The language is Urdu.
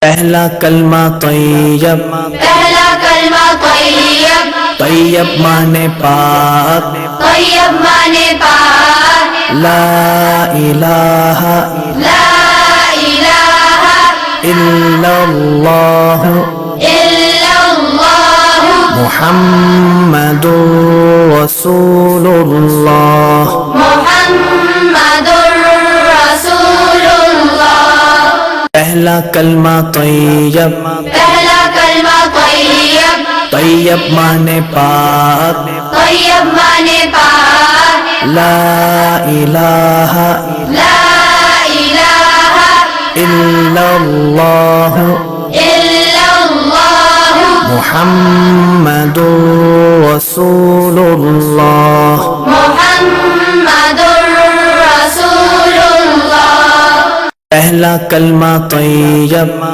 پہلا کلمہ طیب، پہلا کلمہ طیب، طیب مانے پاک، طیب مانے پاک، لا الہ لا الہ الا اللہ الا اللہ محمد رسول اللہ۔ محمد رسول اللہ۔ پہلا کلمہ طیب، پہلا کلمہ طیب، طیب مانے پاک، طیب مانے پاک، لا الہ لا الہ الا اللہ الا اللہ محمد رسول اللہ۔ محمد رسول اللہ۔ پہلا کلمہ طیب،